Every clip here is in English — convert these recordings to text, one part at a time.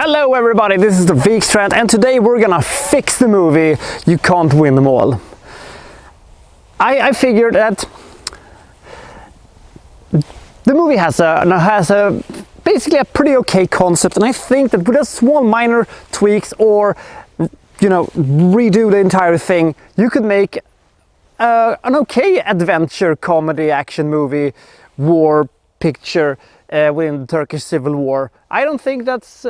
Hello everybody, this is the Wikstrand and today we're gonna fix the movie You Can't Win Them All. I figured that the movie has basically a pretty okay concept, and I think that with a small minor tweaks or redo the entire thing, you could make an okay adventure comedy action movie war picture within the Turkish Civil War. I don't think that's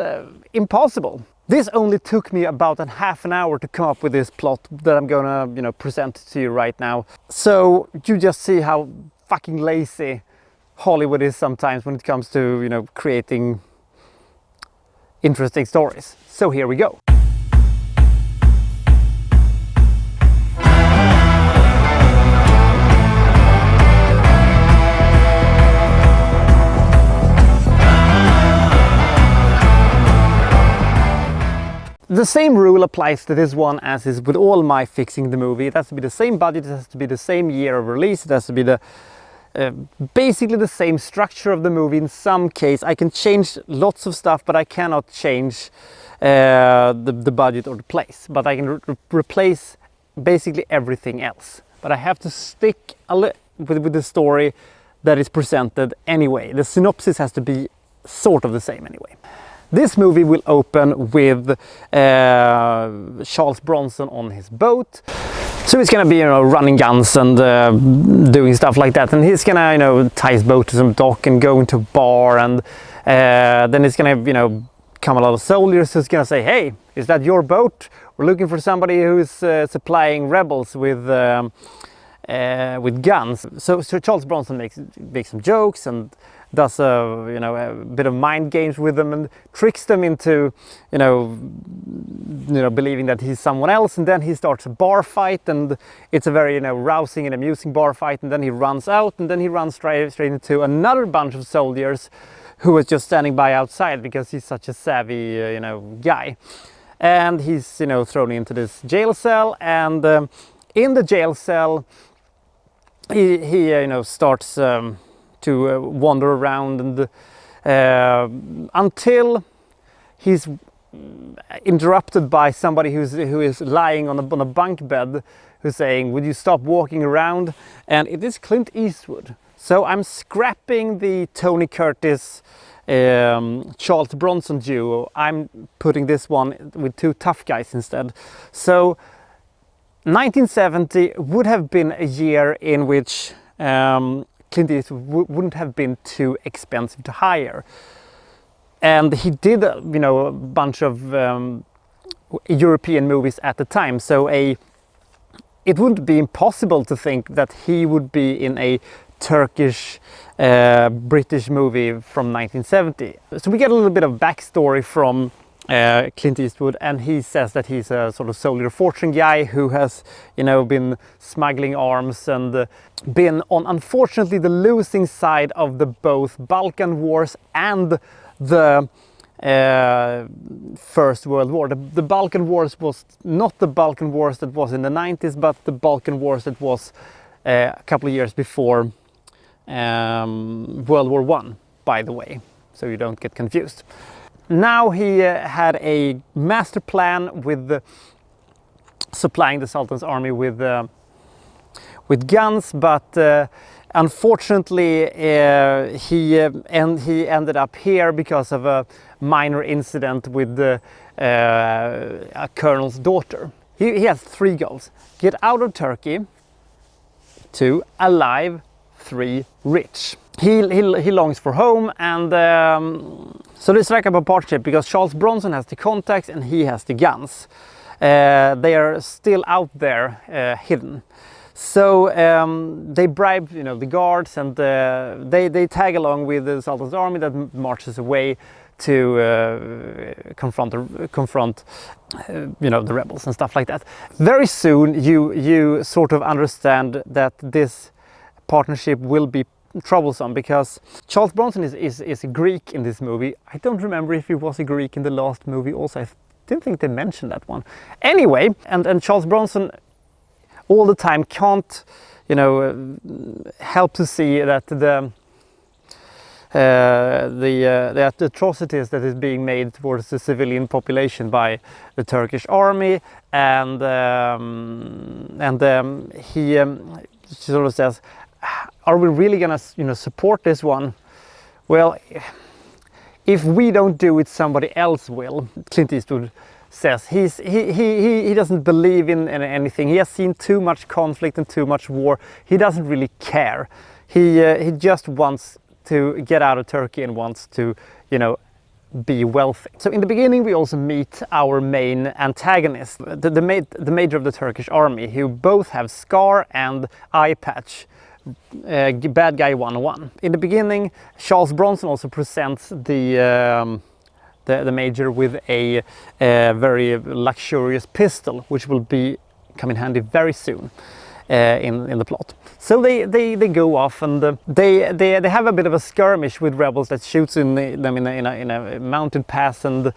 impossible. This only took me about a half an hour to come up with this plot that I'm gonna present to you right now. So you just see how fucking lazy Hollywood is sometimes when it comes to creating interesting stories. So here we go. The same rule applies to this one as is with all my fixing the movie. It has to be the same budget, it has to be the same year of release, it has to be the basically the same structure of the movie. In some case I can change lots of stuff, but I cannot change the budget or the place. But I can replace basically everything else. But I have to stick with the story that is presented anyway. The synopsis has to be sort of the same anyway. This movie will open with Charles Bronson on his boat. So he's gonna be, running guns and doing stuff like that. And he's gonna, tie his boat to some dock and go into a bar. And then it's gonna, come a lot of soldiers who's gonna say, "Hey, is that your boat? We're looking for somebody who's supplying rebels with guns." So Charles Bronson makes some jokes and does a bit of mind games with them and tricks them into believing that he's someone else, and then he starts a bar fight, and it's a very rousing and amusing bar fight, and then he runs out, and then he runs straight into another bunch of soldiers who was just standing by outside because he's such a savvy guy, and he's thrown into this jail cell, and in the jail cell he starts to wander around, and until he's interrupted by somebody who is lying on a bunk bed, who's saying, "Would you stop walking around?" And it is Clint Eastwood. So I'm scrapping the Tony Curtis Charles Bronson duo. I'm putting this one with two tough guys instead. So 1970 would have been a year in which Clint Eastwood wouldn't have been too expensive to hire, and he did a bunch of European movies at the time, so it wouldn't be impossible to think that he would be in a Turkish British movie from 1970. So we get a little bit of backstory from Clint Eastwood, and he says that he's a sort of soldier fortune guy who has been smuggling arms and been on, unfortunately, the losing side of the both Balkan Wars and the First World War. The Balkan Wars was not the Balkan Wars that was in the 90s, but the Balkan Wars that was a couple of years before World War I, by the way, so you don't get confused. Now he had a master plan with supplying the Sultan's army with guns, but unfortunately he ended up here because of a minor incident with a colonel's daughter. He has three goals: get out of Turkey, 2, alive, 3, rich. He longs for home, and so they strike up a partnership because Charles Bronson has the contacts and he has the guns. They are still out there hidden. So they bribe the guards, and they tag along with the Sultan's army that marches away to confront the rebels and stuff like that. Very soon you sort of understand that this partnership will be troublesome because Charles Bronson is a Greek in this movie. I don't remember if he was a Greek in the last movie also. I didn't think they mentioned that one. Anyway, and Charles Bronson all the time can't help to see that the atrocities that is being made towards the civilian population by the Turkish army, and he sort of says, "Are we really gonna, support this one? Well, if we don't do it, somebody else will." Clint Eastwood says he doesn't believe in anything. He has seen too much conflict and too much war. He doesn't really care. He just wants to get out of Turkey and wants to, be wealthy. So in the beginning we also meet our main antagonist, the major of the Turkish army, who both have scar and eye patch. Bad guy 101. In the beginning, Charles Bronson also presents the major with a very luxurious pistol, which will come in handy very soon in the plot. So they go off, and they have a bit of a skirmish with rebels that shoots them in a mountain pass, and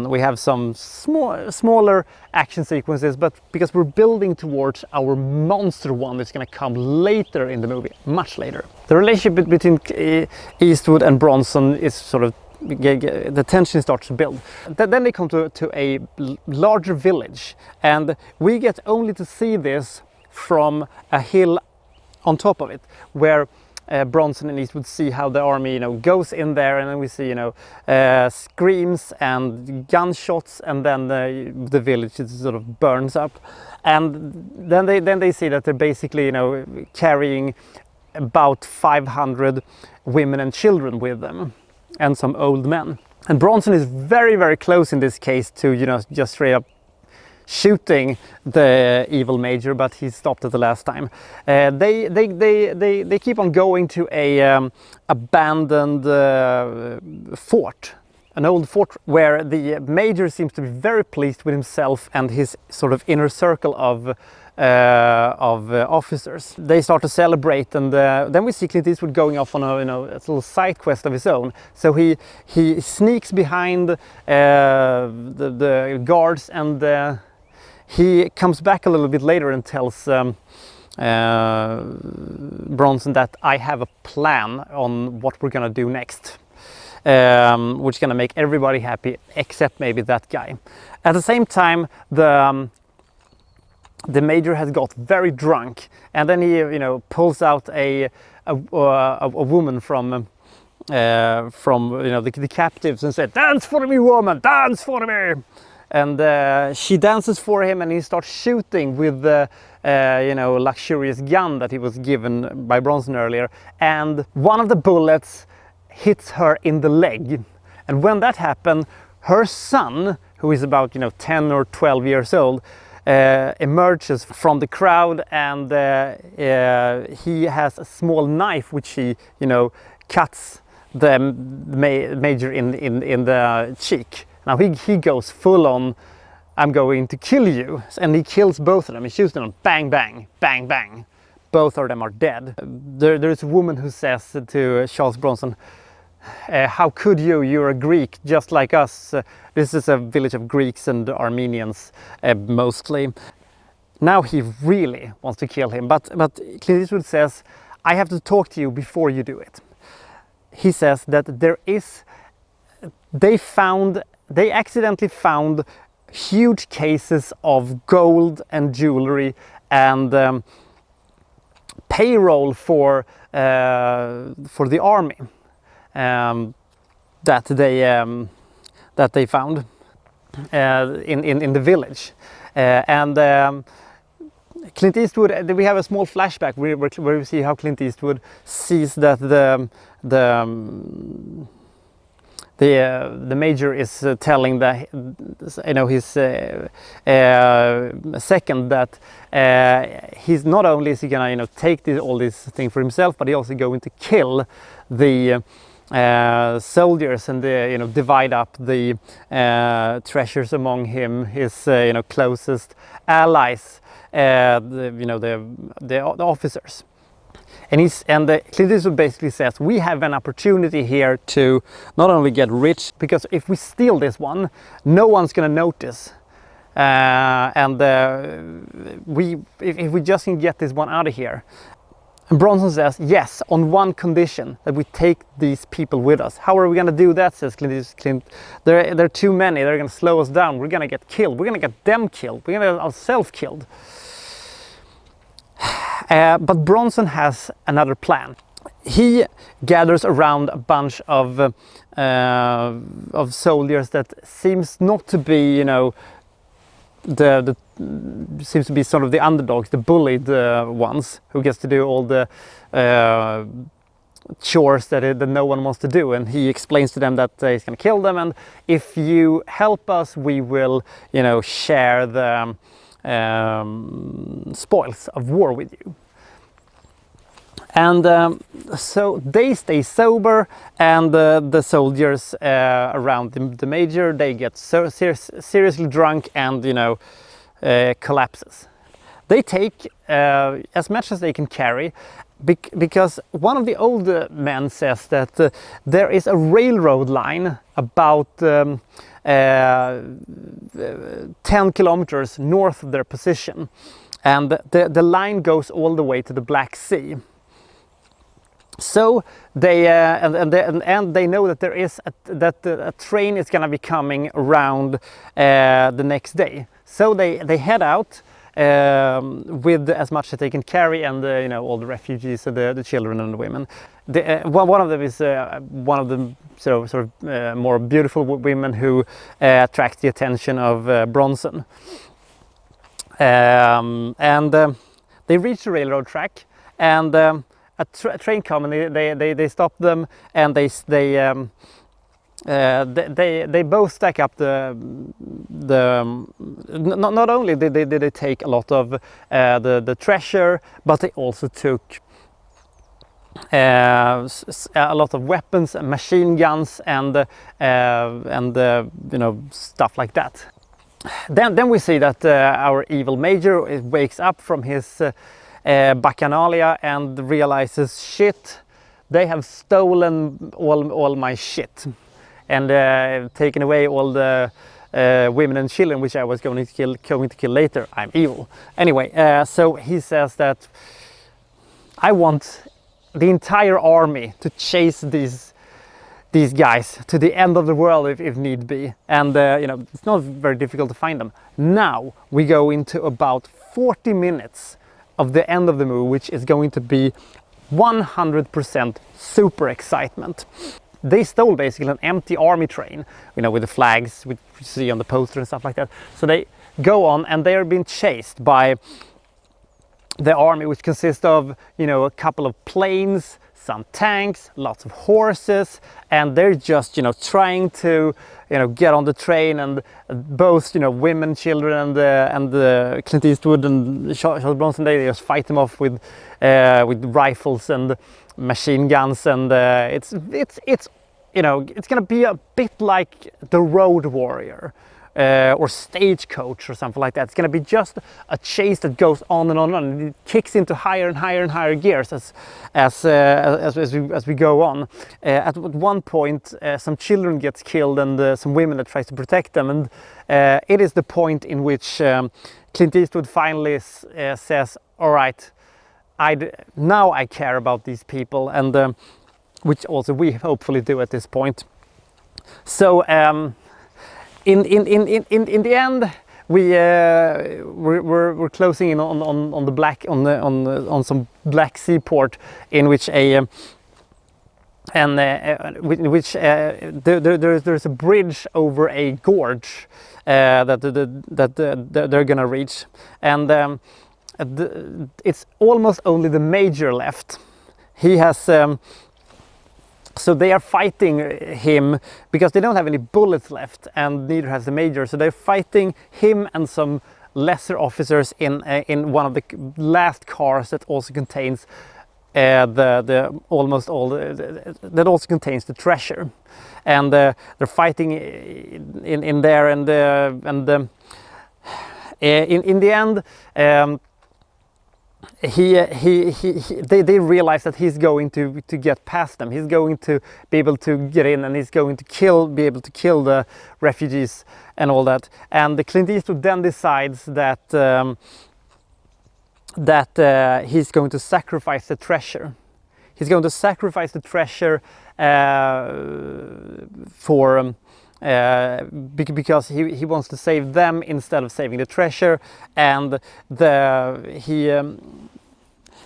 we have some smaller action sequences, but because we're building towards our monster one that's going to come later in the movie, much later. The relationship between Eastwood and Bronson is sort of, the tension starts to build. Then they come to a larger village, and we get only to see this from a hill on top of it, where Bronson and Eastwood see how the army, goes in there, and then we see, screams and gunshots, and then the village sort of burns up, and then they see that they're basically, carrying about 500 women and children with them, and some old men. And Bronson is very, very close in this case to, just straight up shooting the evil major, but he stopped at the last time. They keep on going to a abandoned fort, an old fort, where the major seems to be very pleased with himself and his sort of inner circle of officers. They start to celebrate, and then we see Clint Eastwood going off on a little side quest of his own. So he sneaks behind the guards, and he comes back a little bit later and tells Bronson that I have a plan on what we're gonna do next, which is gonna make everybody happy except maybe that guy. At the same time, the major has got very drunk, and then he pulls out a woman from the captives and said, "Dance for me, woman, dance for me." And she dances for him, and he starts shooting with the luxurious gun that he was given by Bronson earlier, and one of the bullets hits her in the leg. And when that happened, her son, who is about 10 or 12 years old, emerges from the crowd, and he has a small knife which he cuts the major in the cheek. Now he goes full on, "I'm going to kill you," and he kills both of them. He shoots them, bang bang bang bang. Both of them are dead. There's a woman who says to Charles Bronson, "How could you? You're a Greek just like us." This is a village of Greeks and Armenians mostly. Now he really wants to kill him, but Clint Eastwood says, "I have to talk to you before you do it." He says that they accidentally found huge cases of gold and jewelry and payroll for the army. That they found in the village, and Clint Eastwood. We have a small flashback where we see how Clint Eastwood sees that the major is telling his second that he's not only is he gonna take all these things for himself, but he's also going to kill the soldiers and divide up the treasures among his closest allies, the officers. And Clint Eastwood basically says, we have an opportunity here to not only get rich, because if we steal this one, no one's going to notice. If we just can get this one out of here, And Bronson says, yes, on one condition, that we take these people with us. How are we going to do that, says Clint. There are too many. They're going to slow us down. We're going to get killed. We're going to get them killed. We're going to get ourselves killed. But Bronson has another plan. He gathers around a bunch of soldiers that seems not to be, you know, seems to be sort of the underdogs, the bullied ones, who gets to do all the chores that no one wants to do. And he explains to them that he's going to kill them, and if you help us, we will, you know, share the spoils of war with you. And so they stay sober, and the soldiers around the major, they get so seriously drunk and, you know, collapses. They take as much as they can carry, because one of the older men says that there is a railroad line about 10 kilometers north of their position, and the line goes all the way to the Black Sea. So they and they know that there is a train is going to be coming around the next day. So they head out with as much as they can carry, and you know, all the refugees, the children and the women. One of them is one of the sort of more beautiful women who attracts the attention of Bronson. And they reach the railroad track, and a train comes, and they stop them, and they both stack up not only did they take a lot of the treasure, but they also took a lot of weapons, machine guns, and you know, stuff like that. Then we see that our evil major wakes up from his bacchanalia and realizes, shit, they have stolen all my shit, and taken away all the women and children, which I was going to kill later. I'm evil. Anyway, so he says that I want the entire army to chase these guys to the end of the world if need be, and you know, it's not very difficult to find them. Now we go into about 40 minutes of the end of the movie, which is going to be 100% super excitement. They stole basically an empty army train, you know, with the flags which you see on the poster and stuff like that. So they go on, and they are being chased by the army, which consists of, you know, a couple of planes, some tanks, lots of horses, and they're just, you know, trying to, you know, get on the train, and both, you know, women, children, and Clint Eastwood and Charles Bronson, they just fight them off with rifles and machine guns, and it's you know, it's gonna be a bit like The Road Warrior or Stagecoach or something like that. It's gonna be just a chase that goes on and on and on, and it kicks into higher and higher and higher gears as we go on. At one point, some children gets killed, and some women that tries to protect them, and it is the point in which Clint Eastwood finally says, all right, now I care about these people, and which also we hopefully do at this point. So in the end, we're closing in on the black on some Black Sea port, in which there's a bridge over a gorge that they're gonna reach, and it's almost only the major left. He has so they are fighting him because they don't have any bullets left, and neither has the major. So they're fighting him and some lesser officers in one of the last cars that also contains that also contains the treasure, and they're fighting in there, and in the end. They realize that he's going to get past them. He's going to be able to get in, and he's going to be able to kill the refugees and all that. And the Clint Eastwood then decides that that he's going to sacrifice the treasure. He's going to sacrifice the treasure because he wants to save them instead of saving the treasure, and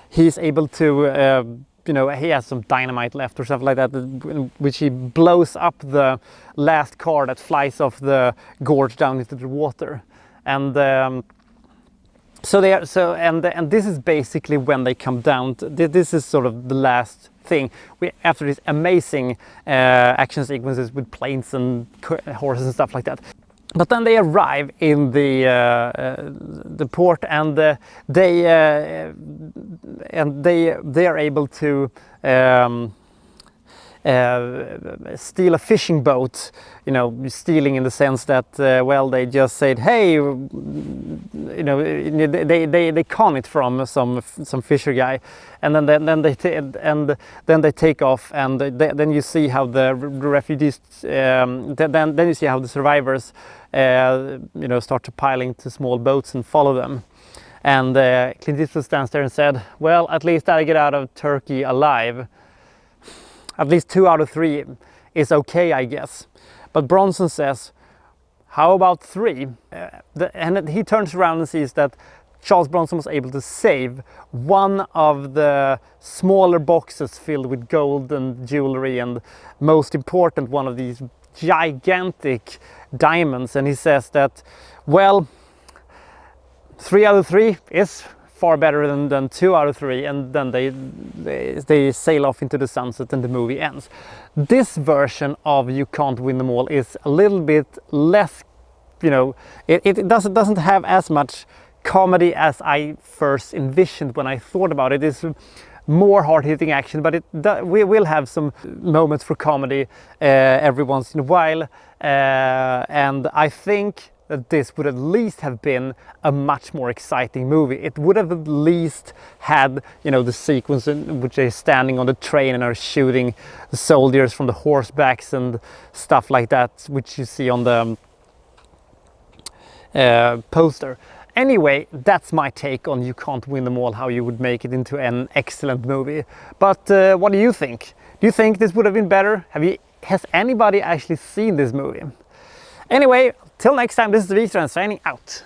he's able to he has some dynamite left or something like that, which he blows up the last car that flies off the gorge down into the water, and and this is basically when they come down. This is sort of the last thing. After these amazing action sequences with planes and horses and stuff like that. But then they arrive in the port, and they are able to steal a fishing boat. Stealing in the sense that they just said, hey, they con it from some fisher guy, and then they take off, and then you see how the refugees, then you see how the survivors start to pile into small boats and follow them. And Clint Eastwood stands there and said, well, at least I get out of Turkey alive. At least 2 out of 3 is okay, I guess. But Bronson says, how about 3? And he turns around and sees that Charles Bronson was able to save one of the smaller boxes filled with gold and jewelry, and most important, one of these gigantic diamonds. And he says that, well, 3 out of 3 is far better than 2 out of 3, and then they sail off into the sunset and the movie ends. This version of You Can't Win Them All is a little bit less, it doesn't have as much comedy as I first envisioned when I thought about it. It's more hard-hitting action, but we will have some moments for comedy every once in a while, and I think that this would at least have been a much more exciting movie. It would have at least had, the sequence in which they're standing on the train and are shooting the soldiers from the horsebacks and stuff like that, which you see on the poster. Anyway, that's my take on You Can't Win Them All, how you would make it into an excellent movie. But what do you think? Do you think this would have been better? Has anybody actually seen this movie? Anyway, till next time, this is Wikstrand signing out.